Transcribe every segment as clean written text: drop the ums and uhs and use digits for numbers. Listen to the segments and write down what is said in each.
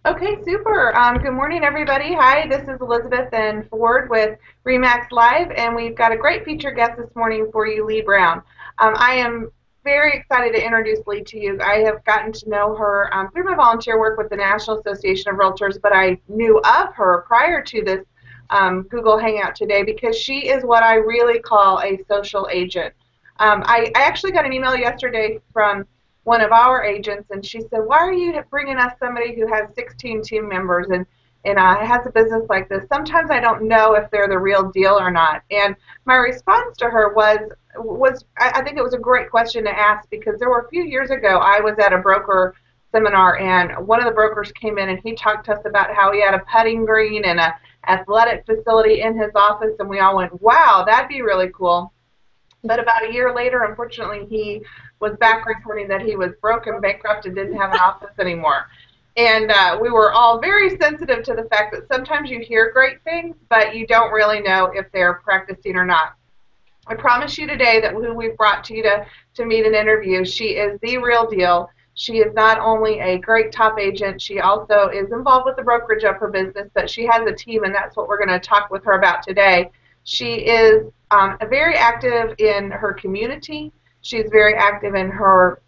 Okay, super. Good morning, everybody. Hi, this is Elizabeth and Ford with Remax Live, and we've got a great featured guest this morning for you, Leigh Brown. I am very excited to introduce Leigh to you. I have gotten to know her through my volunteer work with the National Association of Realtors, but I knew of her prior to this Google Hangout today because she is what I really call a social agent. I actually got an email yesterday from one of our agents, and she said, "Why are you bringing us somebody who has 16 team members and has a business like this? Sometimes I don't know if they're the real deal or not." And my response to her was I think it was a great question to ask because there were a few years ago I was at a broker seminar and one of the brokers came in and he talked to us about how he had a putting green and a athletic facility in his office, and we all went, "Wow, that'd be really cool." But about a year later, unfortunately, he was back reporting that he was broke and bankrupt and didn't have an office anymore. And we were all very sensitive to the fact that sometimes you hear great things, but you don't really know if they're practicing or not. I promise you today that who we've brought to you to meet and interview, she is the real deal. She is not only a great top agent, she also is involved with the brokerage of her business, but she has a team, and that's what we're going to talk with her about today. She is very active in her community. She's very active in her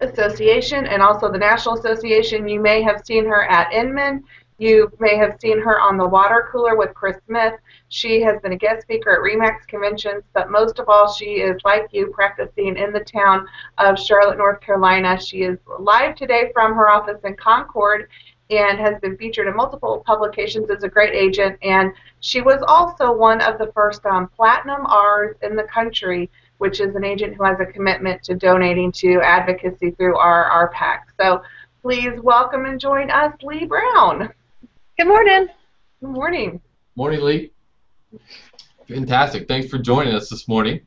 association and also the National Association. You may have seen her at Inman. You may have seen her on the water cooler with Chris Smith. She has been a guest speaker at REMAX conventions, but most of all, she is, like you, practicing in the town of Charlotte, North Carolina. She is live today from her office in Concord and has been featured in multiple publications as a great agent. And she was also one of the first platinum R's in the country, which is an agent who has a commitment to donating to advocacy through our RPAC. So please welcome and join us, Leigh Brown. Good morning. Good morning. Morning, Leigh. Fantastic. Thanks for joining us this morning.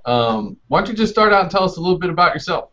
Why don't you just start out and tell us a little bit about yourself?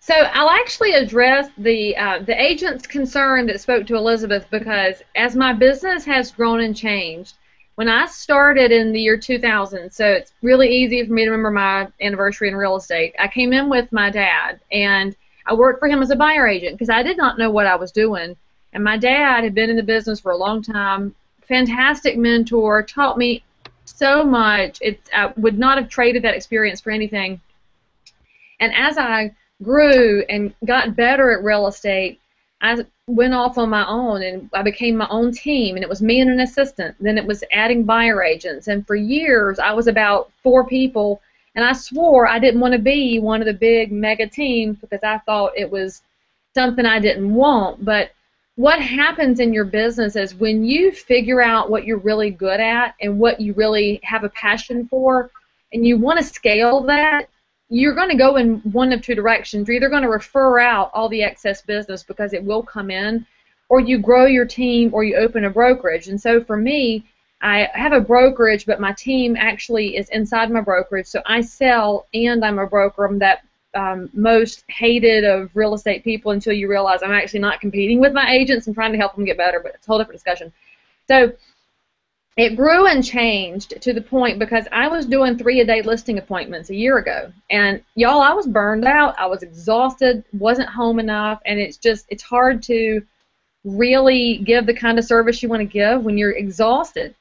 So I'll actually address the agent's concern that spoke to Elizabeth because as my business has grown and changed, when I started in the year 2000, so it's really easy for me to remember my anniversary in real estate, I came in with my dad, and I worked for him as a buyer agent because I did not know what I was doing. And my dad had been in the business for a long time, fantastic mentor, taught me so much. I would not have traded that experience for anything. And as I grew and got better at real estate, I went off on my own and I became my own team, and it was me and an assistant. Then it was adding buyer agents, and for years I was about 4 people, and I swore I didn't want to be one of the big mega teams because I thought it was something I didn't want. But what happens in your business is when you figure out what you're really good at and what you really have a passion for, and you want to scale that, you're going to go in one of 2 directions. You're either going to refer out all the excess business because it will come in, or you grow your team, or you open a brokerage. And so for me, I have a brokerage, but my team actually is inside my brokerage. So I sell and I'm a broker. I'm that most hated of real estate people until you realize I'm actually not competing with my agents and trying to help them get better, but it's a whole different discussion. So it grew and changed to the point because I was doing 3-a-day listing appointments a year ago, and y'all, I was burned out, I was exhausted, wasn't home enough, and it's hard to really give the kind of service you want to give when you're exhausted.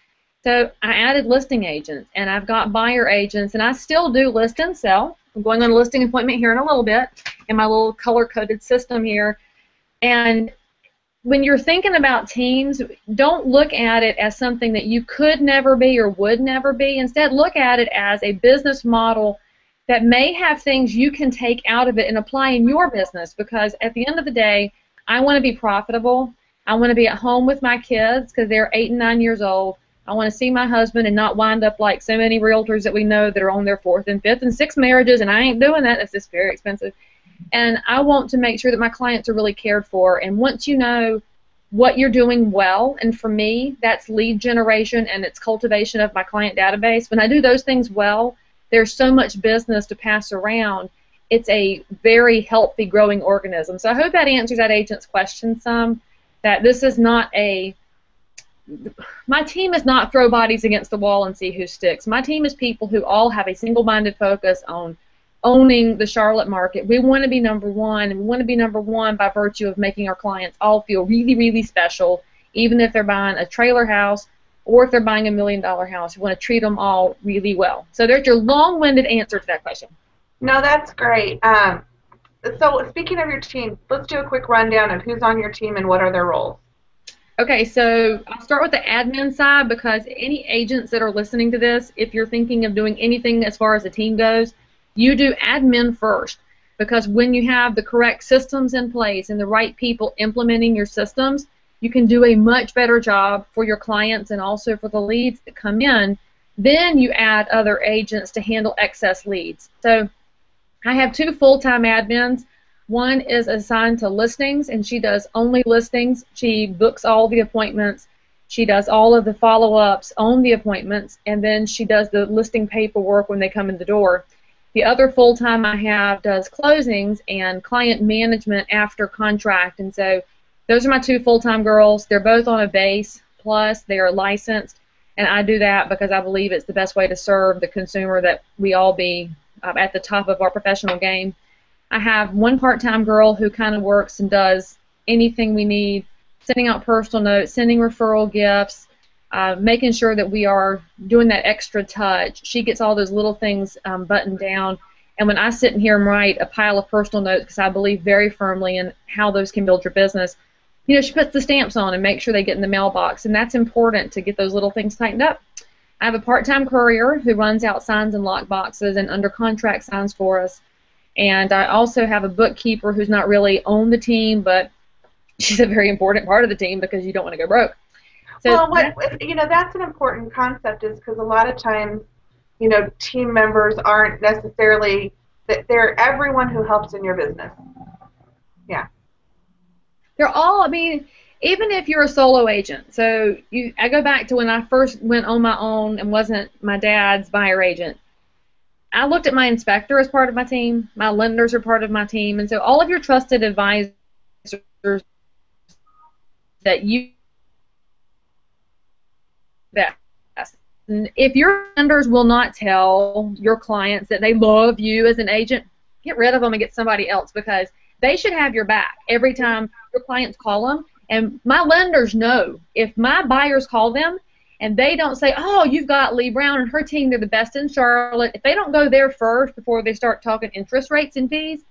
So I added listing agents, and I've got buyer agents, and I still do list and sell. I'm going on a listing appointment here in a little bit in my little color-coded system here. And when you're thinking about teams, don't look at it as something that you could never be or would never be. Instead, look at it as a business model that may have things you can take out of it and apply in your business, because at the end of the day, I want to be profitable. I want to be at home with my kids because they're 8 and 9 years old. I want to see my husband and not wind up like so many realtors that we know that are on their 4th and 5th and 6th marriages, and I ain't doing that. It's just very expensive. And I want to make sure that my clients are really cared for. And once you know what you're doing well, and for me, that's lead generation and it's cultivation of my client database. When I do those things well, there's so much business to pass around. It's a very healthy, growing organism. So I hope that answers that agent's question some, that this is not my team is not throw bodies against the wall and see who sticks. My team is people who all have a single-minded focus on owning the Charlotte market. We want to be number one, and we want to be number one by virtue of making our clients all feel really, really special, even if they're buying a trailer house or if they're buying $1 million house. We want to treat them all really well. So there's your long-winded answer to that question. No, that's great. So speaking of your team, let's do a quick rundown of who's on your team and what are their roles. Okay, so I'll start with the admin side, because any agents that are listening to this, if you're thinking of doing anything as far as the team goes, you do admin first, because when you have the correct systems in place and the right people implementing your systems, you can do a much better job for your clients and also for the leads that come in. Then you add other agents to handle excess leads. So I have 2 full-time admins. One is assigned to listings, and she does only listings. She books all the appointments. She does all of the follow-ups on the appointments, and then she does the listing paperwork when they come in the door. The other full-time I have does closings and client management after contract, and so those are my 2 full-time girls. They're both on a base, plus they are licensed, and I do that because I believe it's the best way to serve the consumer, that we all be at the top of our professional game. I have 1 part-time girl who kind of works and does anything we need, sending out personal notes, sending referral gifts, making sure that we are doing that extra touch. She gets all those little things buttoned down, and when I sit in here and write a pile of personal notes, because I believe very firmly in how those can build your business, you know, she puts the stamps on and makes sure they get in the mailbox, and that's important to get those little things tightened up. I have a part-time courier who runs out signs and lock boxes and under contract signs for us. And I also have a bookkeeper who's not really on the team, but she's a very important part of the team because you don't want to go broke. So well, that's an important concept, is because a lot of times, team members aren't necessarily, they're everyone who helps in your business. Yeah. They're all, I mean, even if you're a solo agent. So I go back to when I first went on my own and wasn't my dad's buyer agent. I looked at my inspector as part of my team. My lenders are part of my team. And so all of your trusted advisors that and if your lenders will not tell your clients that they love you as an agent, get rid of them and get somebody else, because they should have your back every time your clients call them. And my lenders know if my buyers call them and they don't say, oh, you've got Leigh Brown and her team, they're the best in Charlotte. If they don't go there first before they start talking interest rates and fees,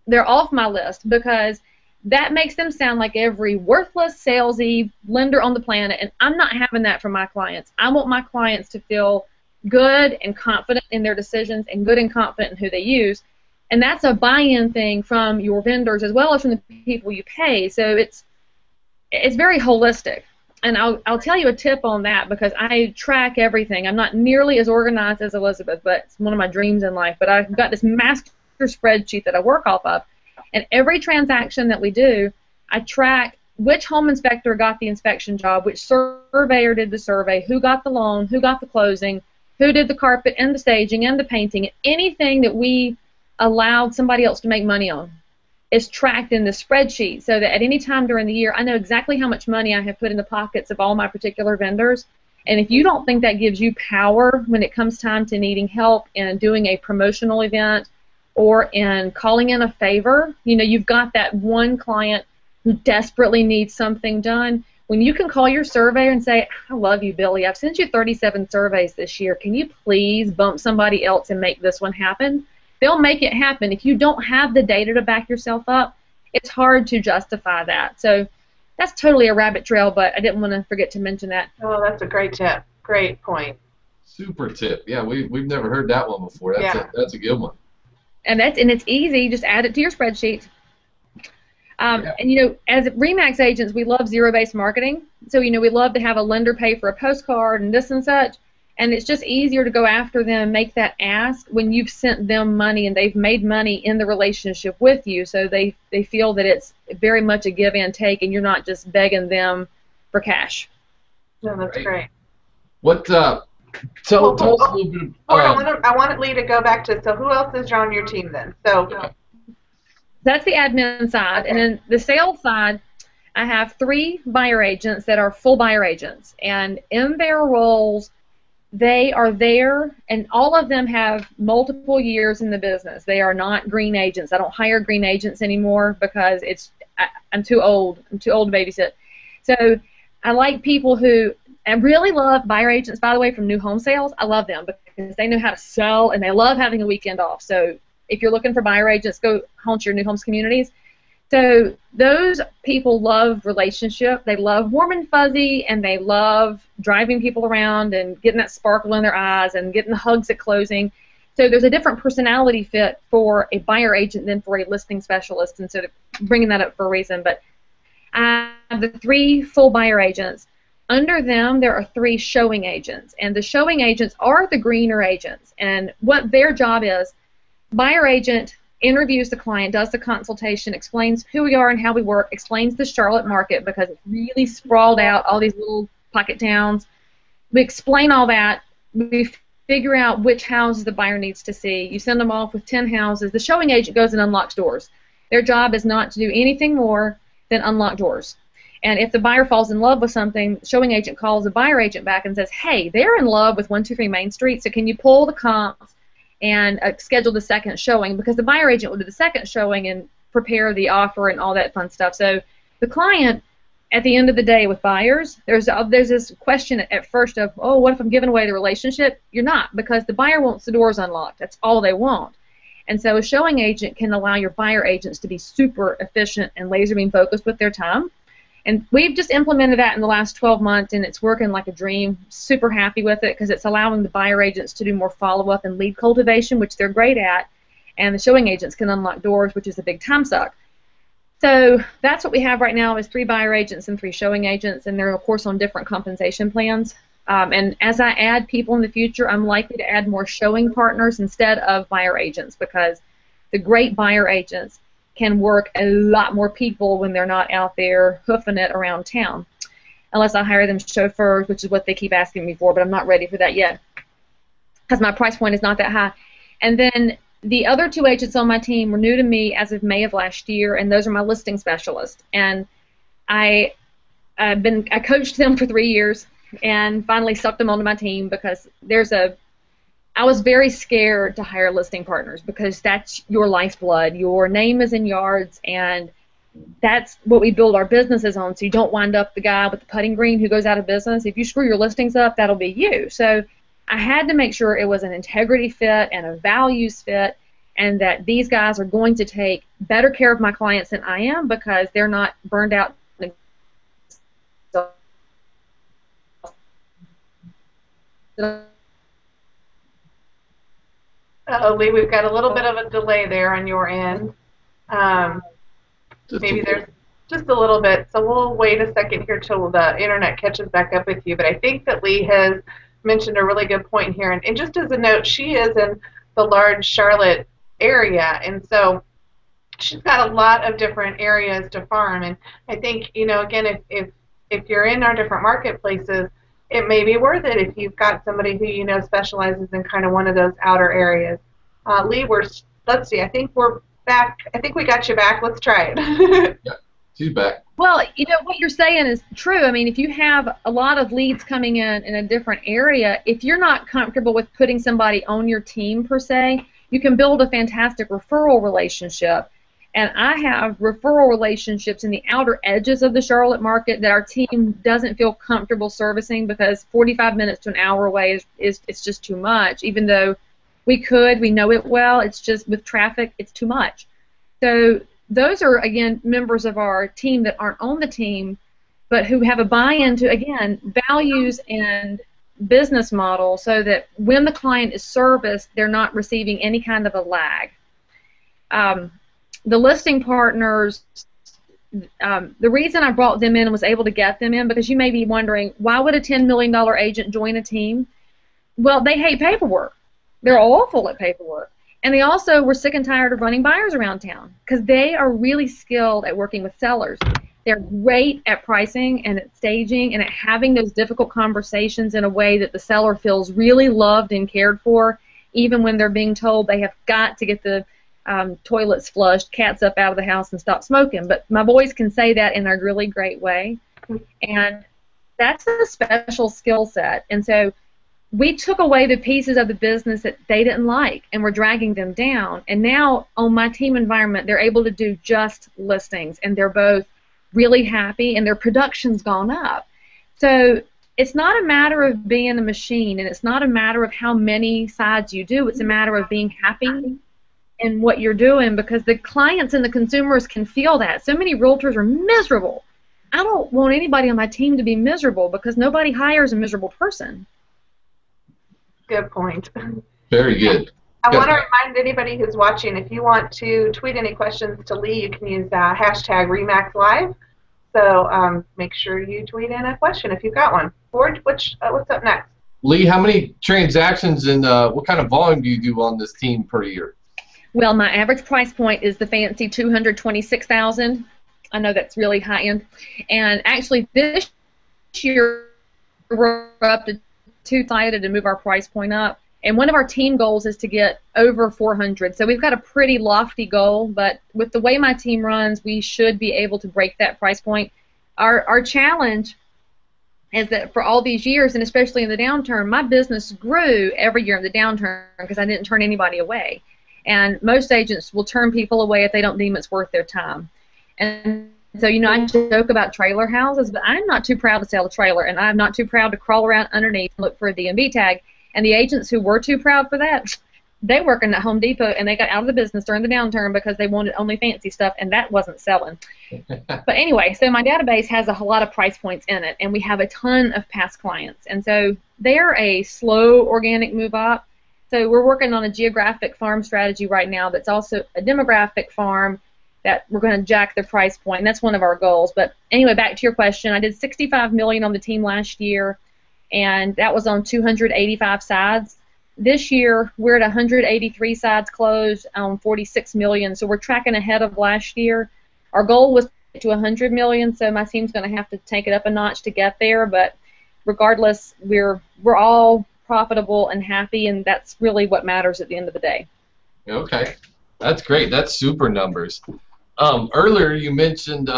they're off my list, because that makes them sound like every worthless, salesy lender on the planet, and I'm not having that for my clients. I want my clients to feel good and confident in their decisions and good and confident in who they use, and that's a buy-in thing from your vendors as well as from the people you pay, so it's very holistic. And I'll tell you a tip on that, because I track everything. I'm not nearly as organized as Elizabeth, but it's one of my dreams in life. But I've got this master spreadsheet that I work off of. And every transaction that we do, I track which home inspector got the inspection job, which surveyor did the survey, who got the loan, who got the closing, who did the carpet and the staging and the painting. Anything that we allowed somebody else to make money on is tracked in the spreadsheet, so that at any time during the year, I know exactly how much money I have put in the pockets of all my particular vendors. And if you don't think that gives you power when it comes time to needing help in doing a promotional event or in calling in a favor, you've got that one client who desperately needs something done, when you can call your surveyor and say, I love you, Billy, I've sent you 37 surveys this year, can you please bump somebody else and make this one happen? They'll make it happen. If you don't have the data to back yourself up, it's hard to justify that. So that's totally a rabbit trail, but I didn't want to forget to mention that. Oh, that's a great tip. Great point. Super tip. Yeah, we've never heard that one before. That's a good one. And it's easy. Just add it to your spreadsheet. And as RE/MAX agents, we love zero-based marketing. So we love to have a lender pay for a postcard and this and such. And it's just easier to go after them, make that ask when you've sent them money and they've made money in the relationship with you, so they feel that it's very much a give and take, and you're not just begging them for cash. No, that's great. What? Tell us a little bit. I want Leigh to go back to. So who else is on your team then? So that's the admin side, okay. And then the sales side, I have 3 buyer agents that are full buyer agents, and in their roles, they are there, and all of them have multiple years in the business. They are not green agents. I don't hire green agents anymore because I'm too old. I'm too old to babysit. So I like people who, I really love buyer agents, by the way, from new home sales. I love them because they know how to sell, and they love having a weekend off. So if you're looking for buyer agents, go home to your new homes communities. So those people love relationship. They love warm and fuzzy, and they love driving people around and getting that sparkle in their eyes and getting the hugs at closing. So there's a different personality fit for a buyer agent than for a listing specialist, and so bringing that up for a reason. But I have the 3 full buyer agents. Under them, there are 3 showing agents, and the showing agents are the greener agents. And what their job is, buyer agent interviews the client, does the consultation, explains who we are and how we work, explains the Charlotte market because it's really sprawled out, all these little pocket towns. We explain all that. We figure out which houses the buyer needs to see. You send them off with 10 houses. The showing agent goes and unlocks doors. Their job is not to do anything more than unlock doors. And if the buyer falls in love with something, the showing agent calls the buyer agent back and says, hey, they're in love with 123 Main Street, so can you pull the comps and schedule the second showing? Because the buyer agent will do the second showing and prepare the offer and all that fun stuff. So the client, at the end of the day with buyers, there's this question at first of, oh, what if I'm giving away the relationship? You're not, because the buyer wants the doors unlocked. That's all they want. And so a showing agent can allow your buyer agents to be super efficient and laser beam focused with their time. And we've just implemented that in the last 12 months, and it's working like a dream. Super happy with it because it's allowing the buyer agents to do more follow-up and lead cultivation, which they're great at, and the showing agents can unlock doors, which is a big time suck. So that's what we have right now is 3 buyer agents and 3 showing agents, and they're, of course, on different compensation plans. And as I add people in the future, I'm likely to add more showing partners instead of buyer agents because the great buyer agents can work a lot more people when they're not out there hoofing it around town. Unless I hire them chauffeurs, which is what they keep asking me for, but I'm not ready for that yet because my price point is not that high. And then the other 2 agents on my team were new to me as of May of last year, and those are my listing specialists. And I coached them for 3 years and finally sucked them onto my team because I was very scared to hire listing partners because that's your lifeblood. Your name is in yards, and that's what we build our businesses on, so you don't wind up the guy with the putting green who goes out of business. If you screw your listings up, that'll be you. So I had to make sure it was an integrity fit and a values fit, and that these guys are going to take better care of my clients than I am because they're not burned out. Lee, we've got a little bit of a delay there on your end. Maybe there's just a little bit, so we'll wait a second here till the internet catches back up with you. But I think that Lee has mentioned a really good point here. And just as a note, she is in the large Charlotte area, and so she's got a lot of different areas to farm. And I think, you know, again, if you're in our different marketplaces, it may be worth it if you've got somebody who you know specializes in kind of one of those outer areas. Lee, let's see, I think we're back. I think we got you back. Let's try it. Yeah, she's back. Well, you know, what you're saying is true. I mean, if you have a lot of leads coming in a different area, if you're not comfortable with putting somebody on your team per se, you can build a fantastic referral relationship. And I have referral relationships in the outer edges of the Charlotte market that our team doesn't feel comfortable servicing because 45 minutes to an hour away is just too much. Even though we know it well, it's just with traffic, it's too much. So those are, again, members of our team that aren't on the team, but who have a buy-in to, again, values and business model so that when the client is serviced, they're not receiving any kind of a lag. The listing partners, the reason I brought them in and was able to get them in, because you may be wondering, why would a $10 million agent join a team? Well, they hate paperwork. They're awful at paperwork. And they also were sick and tired of running buyers around town because they are really skilled at working with sellers. They're great at pricing and at staging and at having those difficult conversations in a way that the seller feels really loved and cared for, even when they're being told they have got to get the toilets flushed, cats up out of the house, and stop smoking. But my boys can say that in a really great way. And that's a special skill set. And so we took away the pieces of the business that they didn't like, and we're dragging them down. And now on my team environment, they're able to do just listings, and they're both really happy, and their production's gone up. So it's not a matter of being a machine, and it's not a matter of how many sides you do. It's a matter of being happy in what you're doing, because the clients and the consumers can feel that. So many realtors are miserable. I don't want anybody on my team to be miserable, because nobody hires a miserable person. Good point. Very good. I want to remind anybody who's watching, if you want to tweet any questions to Leigh, you can use hashtag REMAXLive. So make sure you tweet in a question if you've got one. Ford, what's up next? Leigh, how many transactions and what kind of volume do you do on this team per year? Well, my average price point is the fancy $226,000. I know that's really high end. And actually this year we're up to two-sided to move our price point up. And one of our team goals is to get over 400. So we've got a pretty lofty goal, but with the way my team runs, we should be able to break that price point. Our challenge is that for all these years, and especially in the downturn, my business grew every year in the downturn because I didn't turn anybody away. And most agents will turn people away if they don't deem it's worth their time. And so, you know, I joke about trailer houses, but I'm not too proud to sell a trailer, and I'm not too proud to crawl around underneath and look for a DMV tag. And the agents who were too proud for that, they working at Home Depot, and they got out of the business during the downturn because they wanted only fancy stuff, and that wasn't selling. But anyway, so my database has a lot of price points in it, and we have a ton of past clients. And so they're a slow organic move up. So we're working on a geographic farm strategy right now that's also a demographic farm that we're going to jack the price point, and that's one of our goals. But anyway, back to your question, I did $65 million on the team last year, and that was on 285 sides. This year, we're at 183 sides closed on 46 million, so we're tracking ahead of last year. Our goal was to 100 million, so my team's going to have to take it up a notch to get there. But regardless, we're all profitable and happy, and that's really what matters at the end of the day. Okay, that's great. That's super numbers. Earlier you mentioned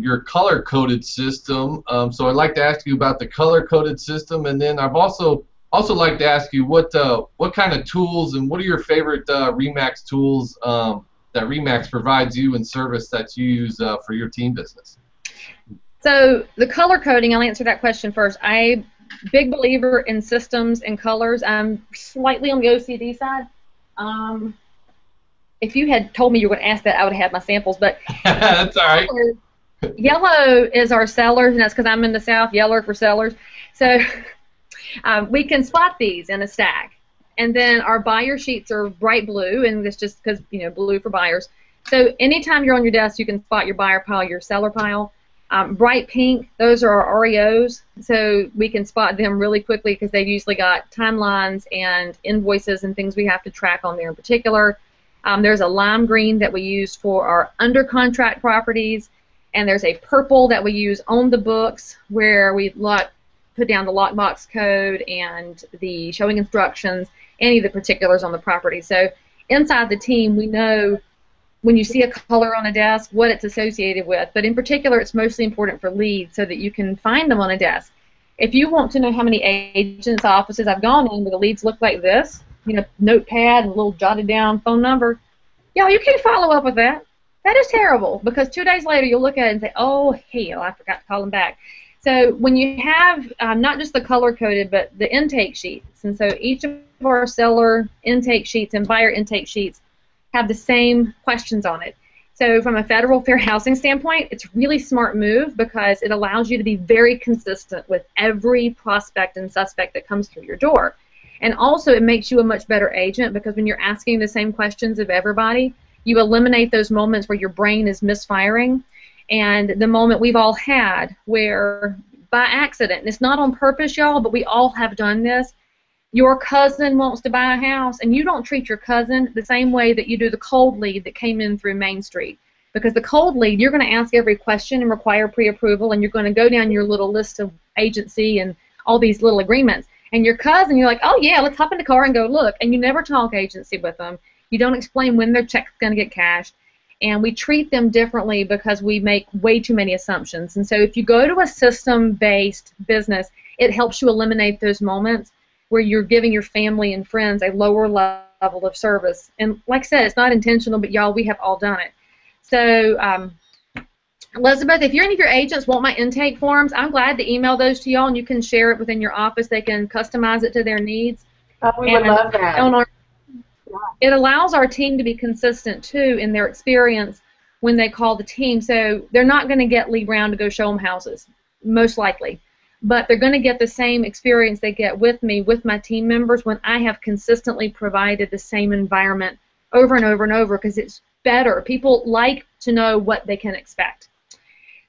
your color-coded system, so I'd like to ask you about the color-coded system, and then I've also like to ask you what kind of tools and what are your favorite RE/MAX tools that RE/MAX provides you and service that you use for your team business. So the color coding, I'll answer that question first. I'm a big believer in systems and colors. I'm slightly on the OCD side. If you had told me you were going to ask that, I would have had my samples. But that's all right. Yellow is our sellers, and that's because I'm in the South. Yellow for sellers. So we can spot these in a stack. And then our buyer sheets are bright blue, and it's just because, you know, blue for buyers. So anytime you're on your desk, you can spot your buyer pile, your seller pile. Bright pink, those are our REOs, so we can spot them really quickly because they've usually got timelines and invoices and things we have to track on there in particular. There's a lime green that we use for our under contract properties, and there's a purple that we use on the books where we put down the lockbox code and the showing instructions, any of the particulars on the property. So inside the team, we know when you see a color on a desk, what it's associated with. But in particular, it's mostly important for leads so that you can find them on a desk. If you want to know how many agents' offices I've gone in where the leads look like this, you know, notepad and a little jotted down phone number, you can't follow up with that. That is terrible, because 2 days later you'll look at it and say, oh, hell, I forgot to call them back. So when you have not just the color-coded, but the intake sheets, and so each of our seller intake sheets and buyer intake sheets have the same questions on it. So from a federal fair housing standpoint, it's a really smart move because it allows you to be very consistent with every prospect and suspect that comes through your door. And also it makes you a much better agent because when you're asking the same questions of everybody, you eliminate those moments where your brain is misfiring. And the moment we've all had where by accident, and it's not on purpose, y'all, but we all have done this, your cousin wants to buy a house, and you don't treat your cousin the same way that you do the cold lead that came in through Main Street. Because the cold lead, you're going to ask every question and require pre-approval, and you're going to go down your little list of agency and all these little agreements. And your cousin, you're like, oh, yeah, let's hop in the car and go look. And you never talk agency with them. You don't explain when their check's going to get cashed. And we treat them differently because we make way too many assumptions. And so if you go to a system-based business, it helps you eliminate those moments. where you're giving your family and friends a lower level of service. And like I said, it's not intentional, but y'all, we have all done it. So, Elizabeth, if any of your agents want my intake forms, I'm glad to email those to y'all, and you can share it within your office. They can customize it to their needs. Oh, we would love that. It allows our team to be consistent, too, in their experience when they call the team. So they're not going to get Leigh Brown to go show them houses, most likely. But they're going to get the same experience they get with me, with my team members, when I have consistently provided the same environment over and over and over, because it's better. People like to know what they can expect.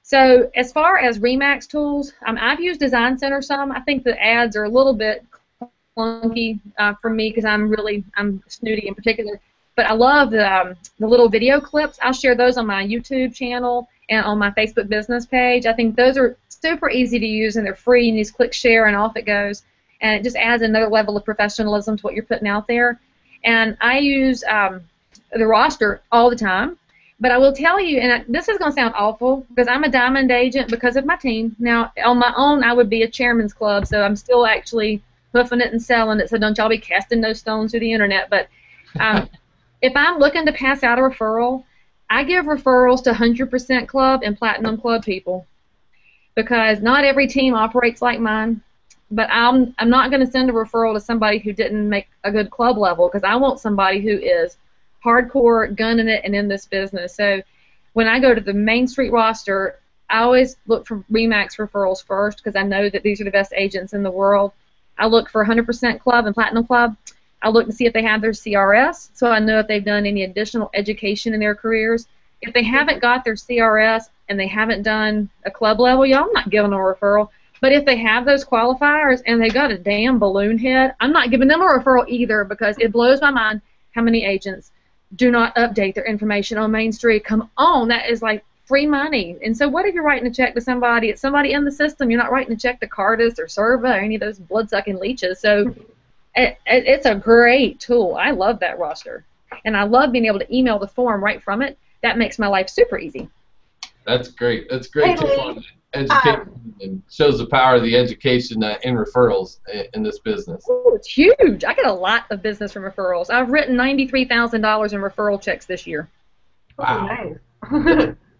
So as far as RE/MAX tools, I've used Design Center some. I think the ads are a little bit clunky for me because I'm snooty in particular. But I love the little video clips. I'll share those on my YouTube channel and on my Facebook business page. I think those are super easy to use, and they're free. You just click share and off it goes. And it just adds another level of professionalism to what you're putting out there. And I use the roster all the time. But I will tell you, and this is going to sound awful, because I'm a diamond agent because of my team. Now, on my own, I would be a chairman's club, so I'm still actually hoofing it and selling it, so don't y'all be casting those stones through the internet. But if I'm looking to pass out a referral, I give referrals to 100% club and platinum club people, because not every team operates like mine. But I'm not going to send a referral to somebody who didn't make a good club level, because I want somebody who is hardcore, gunning it, and in this business. So when I go to the Main Street roster, I always look for RE/MAX referrals first, because I know that these are the best agents in the world. I look for 100% club and platinum club. I look to see if they have their CRS, so I know if they've done any additional education in their careers. If they haven't got their CRS and they haven't done a club level, y'all, I'm not giving them a referral. But if they have those qualifiers and they got a damn balloon head, I'm not giving them a referral either, because it blows my mind how many agents do not update their information on Main Street. Come on, that is like free money. And so what if you're writing a check to somebody? It's somebody in the system. You're not writing a check to Cardis or Serva or any of those blood-sucking leeches. So it's a great tool. I love that roster. And I love being able to email the form right from it. That makes my life super easy. That's great. That's great tip on education, and shows the power of the education in referrals in this business. Oh, it's huge. I get a lot of business from referrals. I've written $93,000 in referral checks this year. Wow. Nice.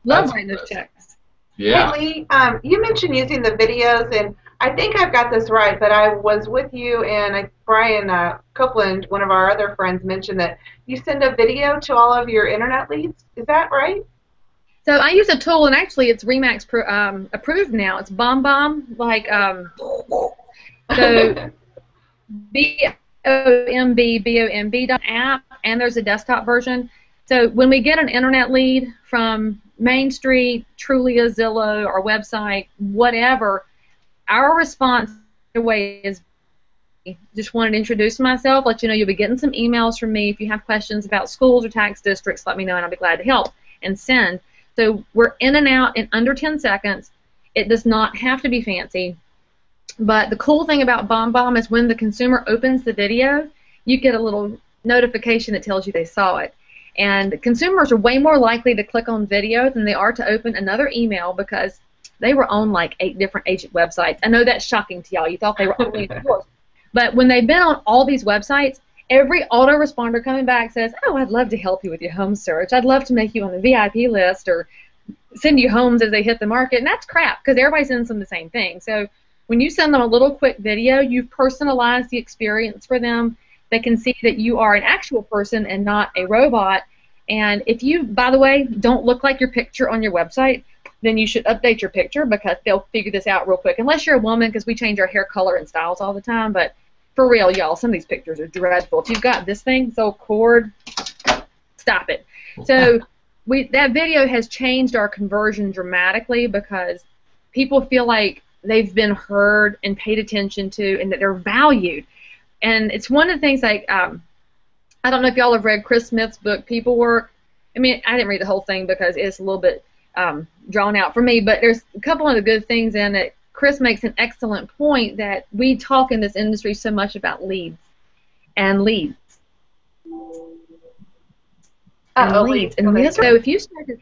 Love writing those checks. Yeah. Hey, Leigh, you mentioned using the videos, and I think I've got this right, but I was with you, and Brian Copeland, one of our other friends, mentioned that you send a video to all of your internet leads. Is that right? So I use a tool, and actually it's RE/MAX approved now. It's BombBomb, like so BOMB.app, and there's a desktop version. So when we get an internet lead from Main Street, Trulia, Zillow, our website, whatever, our response away is just wanted to introduce myself, let you know you'll be getting some emails from me. If you have questions about schools or tax districts, let me know, and I'll be glad to help and send. So we're in and out in under 10 seconds. It does not have to be fancy. But the cool thing about BombBomb is when the consumer opens the video, you get a little notification that tells you they saw it. And consumers are way more likely to click on video than they are to open another email, because they were on like 8 different agent websites. I know that's shocking to y'all. You thought they were only on yours. But when they've been on all these websites, every autoresponder coming back says, oh, I'd love to help you with your home search. I'd love to make you on the VIP list or send you homes as they hit the market. And that's crap, because everybody sends them the same thing. So when you send them a little quick video, you've personalized the experience for them. They can see that you are an actual person and not a robot. And if you, by the way, don't look like your picture on your website, then you should update your picture, because they'll figure this out real quick. Unless you're a woman, because we change our hair color and styles all the time. But for real, y'all, some of these pictures are dreadful. If you've got this thing, so cord, stop it. So that video has changed our conversion dramatically, because people feel like they've been heard and paid attention to, and that they're valued. And it's one of the things, like, I don't know if y'all have read Chris Smith's book, People Work. I mean, I didn't read the whole thing because it's a little bit drawn out for me, but there's a couple of the good things in it. Chris makes an excellent point that we talk in this industry so much about leads and leads. And leads. And so if you started,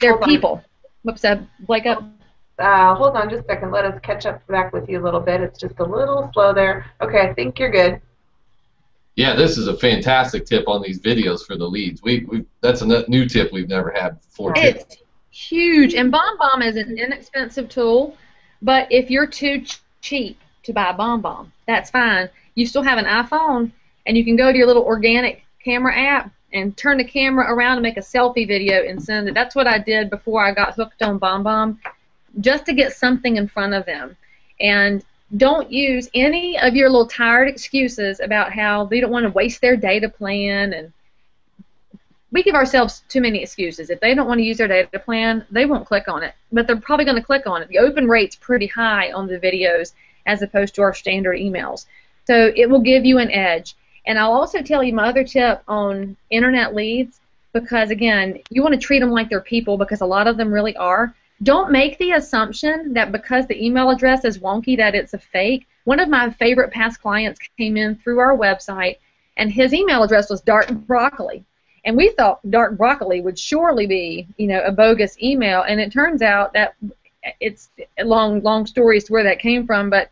they're people. Whoops, I wake up. hold on just a second. Let us catch up back with you a little bit. It's just a little slow there. Okay, I think you're good. Yeah, this is a fantastic tip on these videos for the leads. That's a new tip we've never had before. It's huge, and BombBomb is an inexpensive tool, but if you're too cheap to buy BombBomb, that's fine. You still have an iPhone, and you can go to your little organic camera app and turn the camera around and make a selfie video and send it. That's what I did before I got hooked on BombBomb, just to get something in front of them. And don't use any of your little tired excuses about how they don't want to waste their data plan. And we give ourselves too many excuses. If they don't want to use their data plan, they won't click on it, but they're probably going to click on it. The open rate's pretty high on the videos as opposed to our standard emails. So it will give you an edge. And I'll also tell you my other tip on internet leads, because again, you want to treat them like they're people, because a lot of them really are. Don't make the assumption that because the email address is wonky that it's a fake. One of my favorite past clients came in through our website, and his email address was Dark Broccoli. And we thought Dark Broccoli would surely be, you know, a bogus email, and it turns out that it's long story as to where that came from, but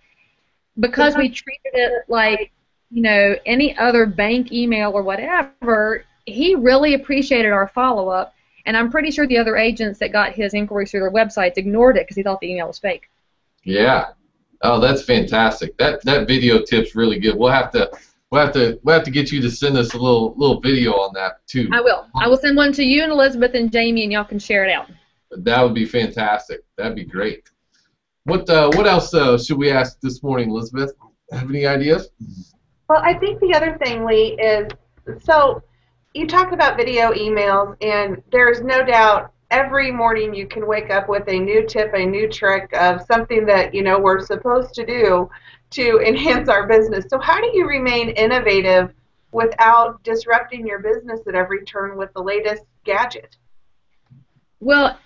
because we treated it like, you know, any other bank email or whatever, he really appreciated our follow-up, and I'm pretty sure the other agents that got his inquiries through their websites ignored it because he thought the email was fake. Yeah. Oh, that's fantastic. That video tip's really good. We'll have to get you to send us a little video on that too. I will. I will send one to you and Elizabeth and Jamie, and y'all can share it out. That would be fantastic. That'd be great. What else should we ask this morning, Elizabeth? Have any ideas? Well, I think the other thing, Lee, is, so you talked about video emails, and there's no doubt every morning you can wake up with a new tip, a new trick of something that, you know, we're supposed to do to enhance our business. So how do you remain innovative without disrupting your business at every turn with the latest gadget? Well,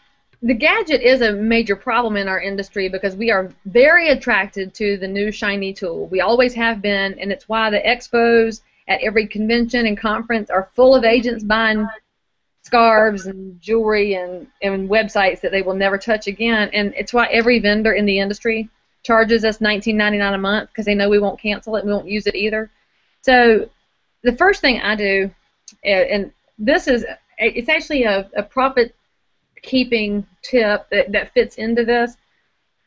the gadget is a major problem in our industry because we are very attracted to the new shiny tool. We always have been, and it's why the expos at every convention and conference are full of agents buying scarves and jewelry and websites that they will never touch again. And it's why every vendor in the industry charges us $19.99 a month, because they know we won't cancel it and we won't use it either. So the first thing I do, and this is, it's actually a profit keeping tip that fits into this.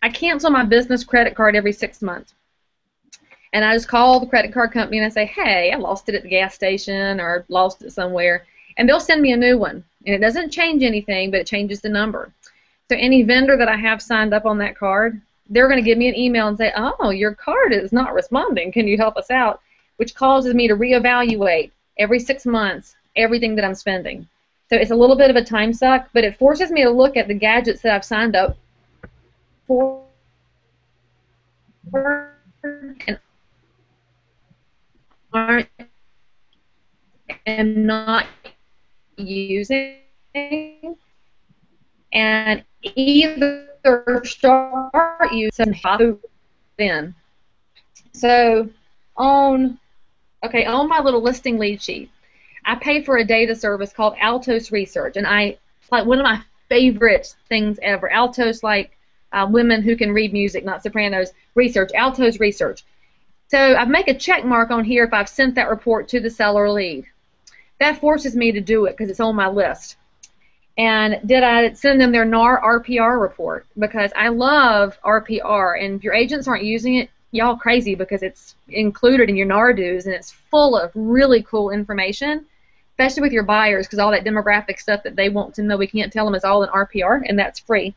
I cancel my business credit card every 6 months. And I just call the credit card company and I say, hey, I lost it at the gas station or lost it somewhere. And they'll send me a new one. And it doesn't change anything, but it changes the number. So any vendor that I have signed up on that card, they're going to give me an email and say, oh, your card is not responding. Can you help us out? Which causes me to reevaluate every 6 months everything that I'm spending. So it's a little bit of a time suck, but it forces me to look at the gadgets that I've signed up for and am not using, and either start using then. So on my little listing lead sheet, I pay for a data service called Altos Research, and like one of my favorite things ever. Altos, like women who can read music, not sopranos. Research, Altos Research. So I make a check mark on here if I've sent that report to the seller lead. That forces me to do it because it's on my list. And did I send them their NAR RPR report? Because I love RPR, and if your agents aren't using it, y'all crazy, because it's included in your NAR dues, and it's full of really cool information, especially with your buyers, because all that demographic stuff that they want to know, we can't tell them, is all in RPR, and that's free.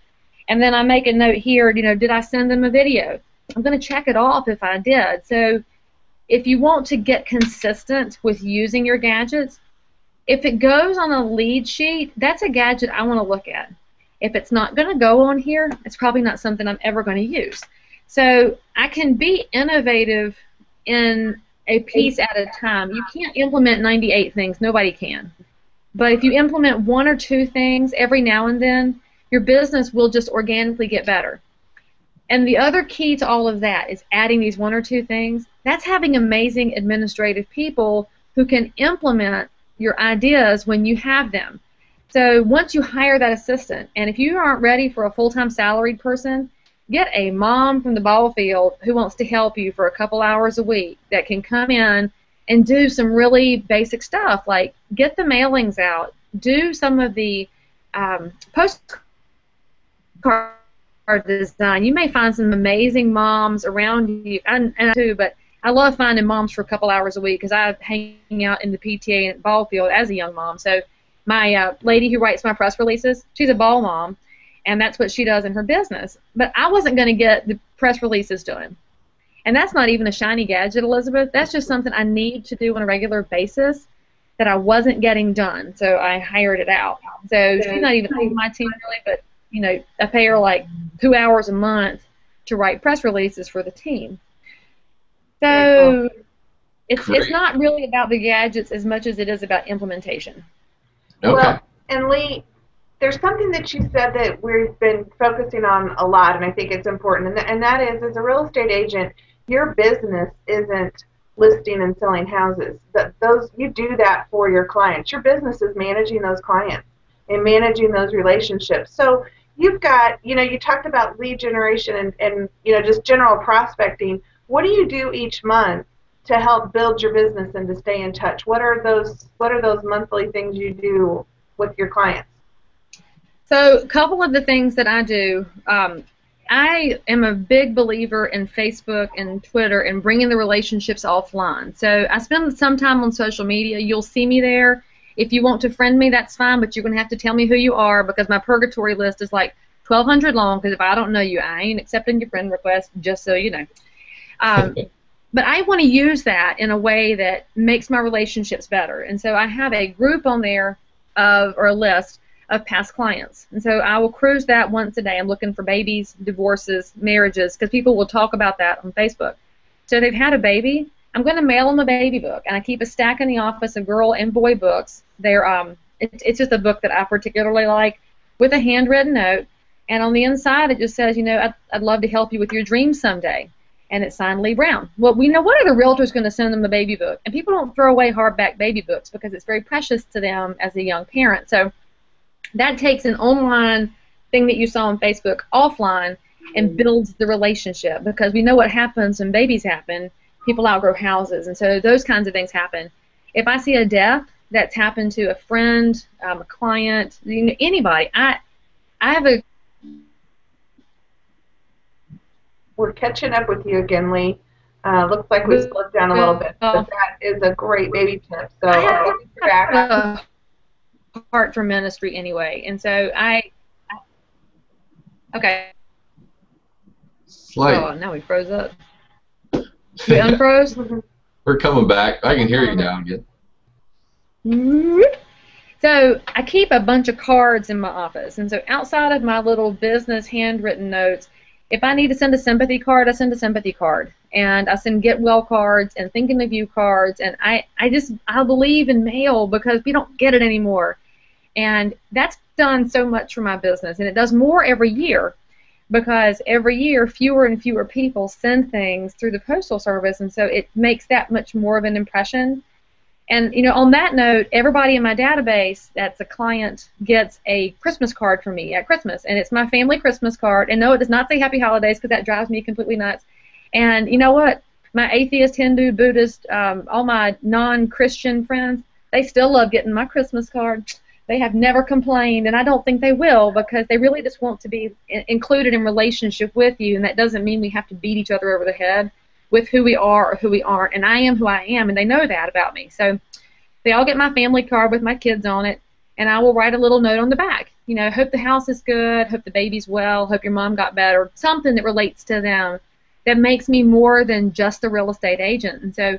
And then I make a note here, you know, did I send them a video? I'm going to check it off if I did. So if you want to get consistent with using your gadgets, if it goes on a lead sheet, that's a gadget I want to look at. If it's not going to go on here, it's probably not something I'm ever going to use. So I can be innovative in a piece at a time. You can't implement 98 things. Nobody can. But if you implement 1 or 2 things every now and then, your business will just organically get better. And the other key to all of that is adding these 1 or 2 things. That's having amazing administrative people who can implement your ideas when you have them. So once you hire that assistant, and if you aren't ready for a full-time salaried person, get a mom from the ball field who wants to help you for a couple hours a week that can come in and do some really basic stuff, like get the mailings out, do some of the postcard design. You may find some amazing moms around you, and I too, but I love finding moms for a couple hours a week because I hang out in the PTA and ball field as a young mom. So my lady who writes my press releases, she's a ball mom, and that's what she does in her business. But I wasn't going to get the press releases done. And that's not even a shiny gadget, Elizabeth. That's just something I need to do on a regular basis that I wasn't getting done. So I hired it out. So she's not even on my team really, but you know, I pay her like 2 hours a month to write press releases for the team. So it's not really about the gadgets as much as it is about implementation. Okay. Well, and Leigh, there's something that you said that we've been focusing on a lot, and I think it's important, and that is, as a real estate agent, your business isn't listing and selling houses. You do that for your clients. Your business is managing those clients and managing those relationships. So you've got, you know, you talked about lead generation and you know, just general prospecting. What do you do each month to help build your business and to stay in touch? What are those monthly things you do with your clients? So a couple of the things that I do, I am a big believer in Facebook and Twitter and bringing the relationships offline. So I spend some time on social media. You'll see me there. If you want to friend me, that's fine, but you're going to have to tell me who you are because my purgatory list is like 1,200 long because if I don't know you, I ain't accepting your friend request, just so you know. But I want to use that in a way that makes my relationships better. And so I have a group on there or a list of past clients. And so I will cruise that once a day. I'm looking for babies, divorces, marriages, because people will talk about that on Facebook. So they've had a baby. I'm going to mail them a baby book. And I keep a stack in the office of girl and boy books. It's just a book that I particularly like with a handwritten note. And on the inside it just says, you know, I'd love to help you with your dreams someday. And it's signed Leigh Brown. Well, we know what other realtor is going to send them a baby book? And people don't throw away hardback baby books because it's very precious to them as a young parent. So that takes an online thing that you saw on Facebook offline and builds the relationship because we know what happens when babies happen. People outgrow houses, and so those kinds of things happen. If I see a death that's happened to a friend, a client, anybody, I have a... We're catching up with you again, Leigh. Looks like we slowed down a little bit, but that is a great baby tip. So I'll get you back. A heart for ministry anyway, and so okay. Slate. Oh, now we froze up. We unfroze? We're coming back. I can hear you now again. So I keep a bunch of cards in my office, and so outside of my little business handwritten notes, if I need to send a sympathy card, I send a sympathy card, and I send get well cards and thinking of you cards, and I believe in mail because we don't get it anymore, and that's done so much for my business, and it does more every year. Because every year fewer and fewer people send things through the postal service, and so it makes that much more of an impression. And you know, on that note, everybody in my database that's a client gets a Christmas card from me at Christmas, and it's my family Christmas card. And no, it does not say Happy Holidays because that drives me completely nuts. And you know what? My atheist, Hindu, Buddhist, all my non-Christian friends, they still love getting my Christmas card. They have never complained, and I don't think they will because they really just want to be included in relationship with you, and that doesn't mean we have to beat each other over the head with who we are or who we aren't, and I am who I am, and they know that about me. So they all get my family card with my kids on it, and I will write a little note on the back. You know, hope the house is good, hope the baby's well, hope your mom got better, something that relates to them that makes me more than just a real estate agent. And so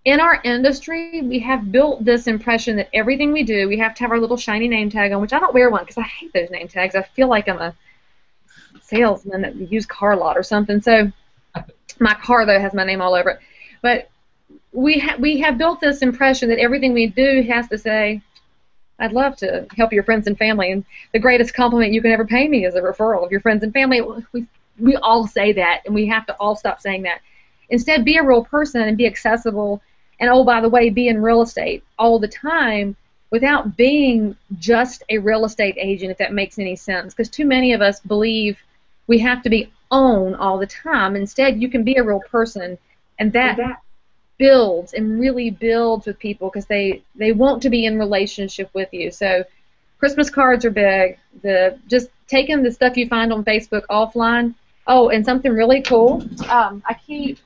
in our industry, we have built this impression that everything we do, we have to have our little shiny name tag on, which I don't wear one because I hate those name tags. I feel like I'm a salesman at the used car lot or something. So my car, though, has my name all over it. But we have built this impression that everything we do has to say, I'd love to help your friends and family, and the greatest compliment you can ever pay me is a referral of your friends and family. We all say that, and we have to all stop saying that. Instead, be a real person and be accessible. And oh, by the way, be in real estate all the time without being just a real estate agent, if that makes any sense, because too many of us believe we have to be on all the time. Instead, you can be a real person, and that builds and really builds with people because they want to be in relationship with you. So Christmas cards are big. Just taking the stuff you find on Facebook offline. Oh, and something really cool. I keep,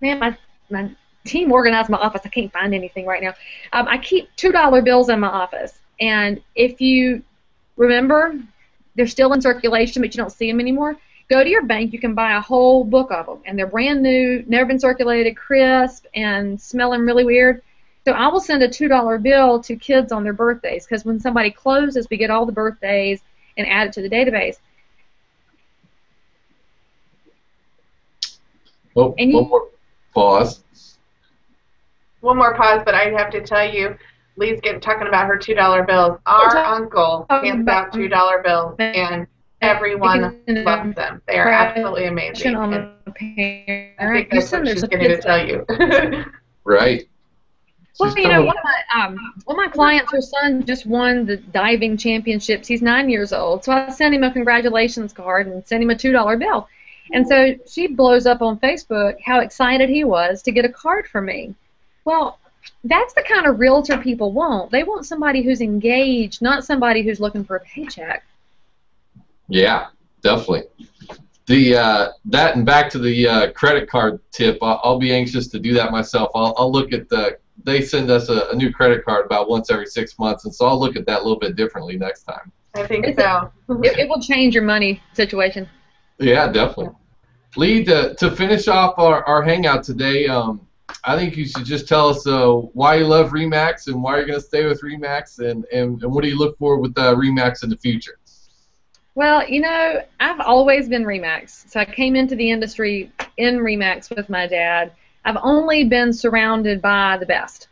man, my team organized my office. I can't find anything right now. I keep $2 bills in my office, and if you remember, they're still in circulation, but you don't see them anymore. Go to your bank. You can buy a whole book of them, and they're brand new, never been circulated, crisp, and smelling really weird. So I will send a $2 bill to kids on their birthdays, because when somebody closes, we get all the birthdays and add it to the database. Oh, one more pause. One more pause, but I have to tell you, Lee's talking about her $2 bills. Our uncle hands out $2 bills, and everyone loves them. They are absolutely amazing. And I think that's what she's getting to tell you. Right. Well, you know, one of my clients, her son just won the diving championships. He's 9 years old, so I sent him a congratulations card and sent him a $2 bill. And so she blows up on Facebook how excited he was to get a card from me. Well, that's the kind of realtor people want. They want somebody who's engaged, not somebody who's looking for a paycheck. Yeah, definitely. That and back to the credit card tip, I'll be anxious to do that myself. I'll look at they send us a new credit card about once every 6 months, and so I'll look at that a little bit differently next time. I think so. It will change your money situation. Yeah, definitely. Leigh, to finish off our hangout today, I think you should just tell us why you love RE/MAX and why you're going to stay with RE/MAX, and what do you look for with RE/MAX in the future? Well, you know, I've always been RE/MAX. So I came into the industry in RE/MAX with my dad. I've only been surrounded by the best.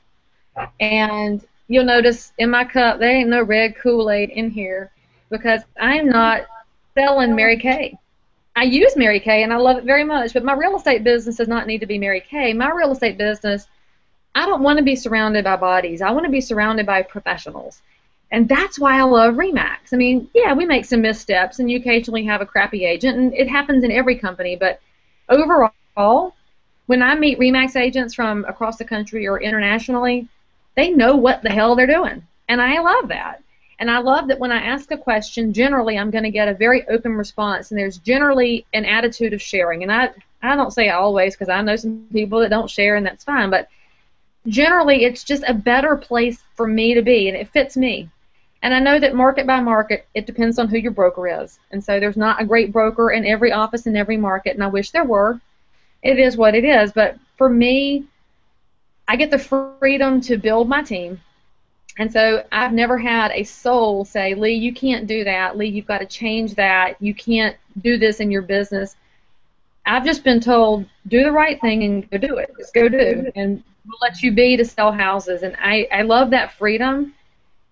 And you'll notice in my cup, there ain't no red Kool-Aid in here because I'm not selling Mary Kay. I use Mary Kay, and I love it very much, but my real estate business does not need to be Mary Kay. My real estate business, I don't want to be surrounded by bodies. I want to be surrounded by professionals. And that's why I love RE/MAX. I mean, yeah, we make some missteps, and you occasionally have a crappy agent, and it happens in every company. But overall, when I meet RE/MAX agents from across the country or internationally, they know what the hell they're doing. And I love that. And I love that when I ask a question, generally I'm going to get a very open response, and there's generally an attitude of sharing. And I don't say always, because I know some people that don't share, and that's fine. But generally it's just a better place for me to be, and it fits me. And I know that market by market, it depends on who your broker is. And so there's not a great broker in every office in every market, and I wish there were. It is what it is. But for me, I get the freedom to build my team. And so I've never had a soul say, Leigh, you can't do that. Leigh, you've got to change that. You can't do this in your business. I've just been told, do the right thing and go do it. Just go do. And we'll let you be to sell houses. And I love that freedom.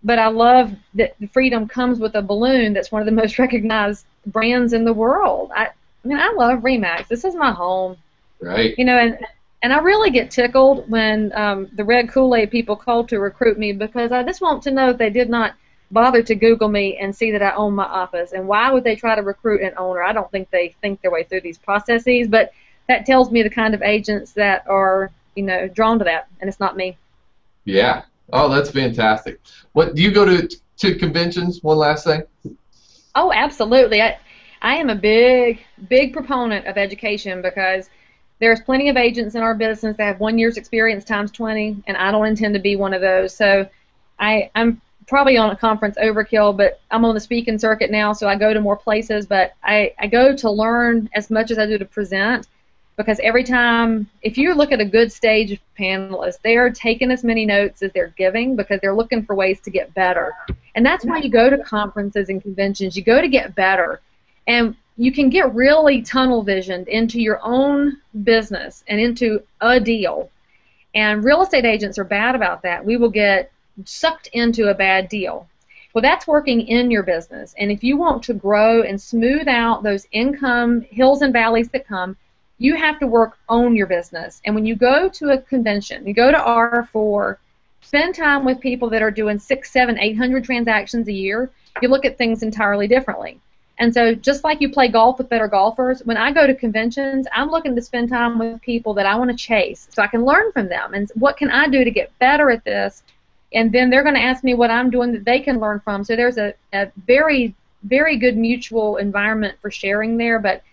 But I love that the freedom comes with a balloon that's one of the most recognized brands in the world. I mean, I love RE/MAX. This is my home. Right. You know, and I really get tickled when the red Kool-Aid people call to recruit me, because I just want to know if they did not bother to Google me and see that I own my office. And why would they try to recruit an owner? I don't think they think their way through these processes, but that tells me the kind of agents that are, you know, drawn to that, and it's not me. Yeah. Oh, that's fantastic. What do you go to conventions? One last thing. Oh, absolutely. I am a big proponent of education, because there's plenty of agents in our business that have 1 year's experience times 20, and I don't intend to be one of those. So I'm probably on a conference overkill, but I'm on the speaking circuit now, so I go to more places. But I go to learn as much as I do to present, because every time, if you look at a good stage panelist, they are taking as many notes as they're giving, because they're looking for ways to get better. And that's why you go to conferences and conventions. You go to get better. And you can get really tunnel visioned into your own business and into a deal. And real estate agents are bad about that. We will get sucked into a bad deal. Well, that's working in your business. And if you want to grow and smooth out those income hills and valleys that come, you have to work on your business. And when you go to a convention, you go to R4, spend time with people that are doing 600, 700, 800 transactions a year, you look at things entirely differently. And so just like you play golf with better golfers, when I go to conventions, I'm looking to spend time with people that I want to chase so I can learn from them. And what can I do to get better at this? And then they're going to ask me what I'm doing that they can learn from. So there's a very, very good mutual environment for sharing there. But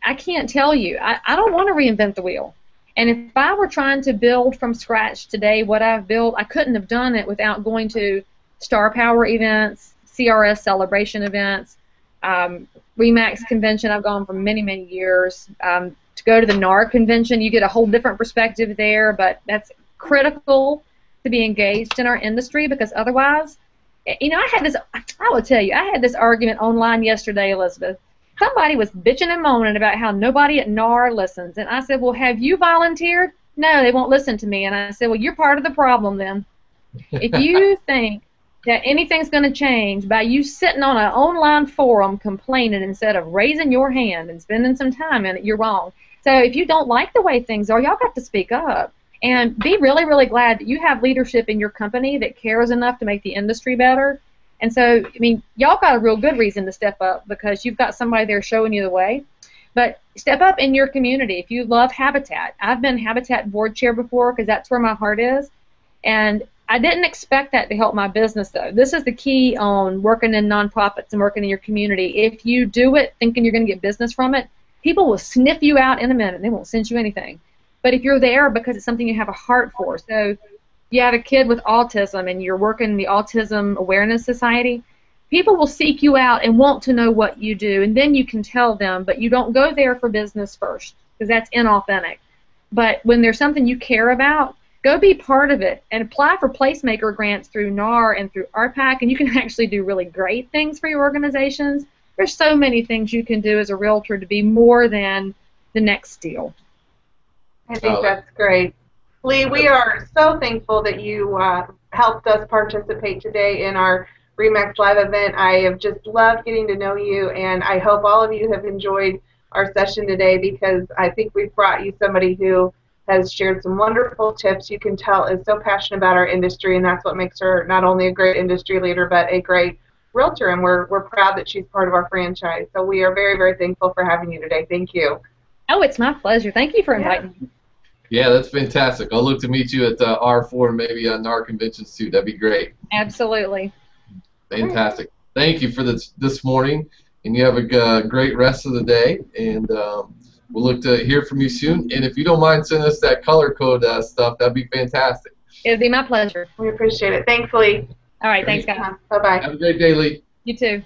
I can't tell you. I don't want to reinvent the wheel. And if I were trying to build from scratch today what I've built, I couldn't have done it without going to Star Power events, CRS celebration events, REMAX convention. I've gone for many, many years. To go to the NAR convention, you get a whole different perspective there, but that's critical to be engaged in our industry, because otherwise, you know, I will tell you, I had this argument online yesterday, Elizabeth. Somebody was bitching and moaning about how nobody at NAR listens, and I said, well, have you volunteered? No, they won't listen to me. And I said, well, you're part of the problem then. If you think that anything's going to change by you sitting on an online forum complaining instead of raising your hand and spending some time in it, you're wrong. So if you don't like the way things are, y'all got to speak up and be really, really glad that you have leadership in your company that cares enough to make the industry better. And so, I mean, y'all got a real good reason to step up because you've got somebody there showing you the way. But step up in your community. If you love Habitat, I've been Habitat board chair before because that's where my heart is. And I didn't expect that to help my business, though. This is the key on working in nonprofits and working in your community. If you do it thinking you're going to get business from it, people will sniff you out in a minute. They won't send you anything. But if you're there because it's something you have a heart for, so you have a kid with autism and you're working in the Autism Awareness Society, people will seek you out and want to know what you do, and then you can tell them, but you don't go there for business first because that's inauthentic. But when there's something you care about, go be part of it and apply for placemaker grants through NAR and through RPAC, and you can actually do really great things for your organizations. There's so many things you can do as a realtor to be more than the next deal. I think that's great. Leigh, we are so thankful that you helped us participate today in our REMAX Live event. I have just loved getting to know you, and I hope all of you have enjoyed our session today because I think we've brought you somebody who has shared some wonderful tips. You can tell is so passionate about our industry, and that's what makes her not only a great industry leader but a great realtor, and we're proud that she's part of our franchise. So we are very, very thankful for having you today. Thank you. Oh, it's my pleasure. Thank you for inviting me. Yeah, that's fantastic. I'll look to meet you at R4 and maybe on NAR conventions too. That'd be great. Absolutely. Fantastic. Thank you for this morning, and you have a great rest of the day, and we'll look to hear from you soon. And if you don't mind sending us that color code stuff, that'd be fantastic. It would be my pleasure. We appreciate it. Thanks, Leigh. All right, thanks, guys. Bye-bye. Have a great day, Leigh. You too.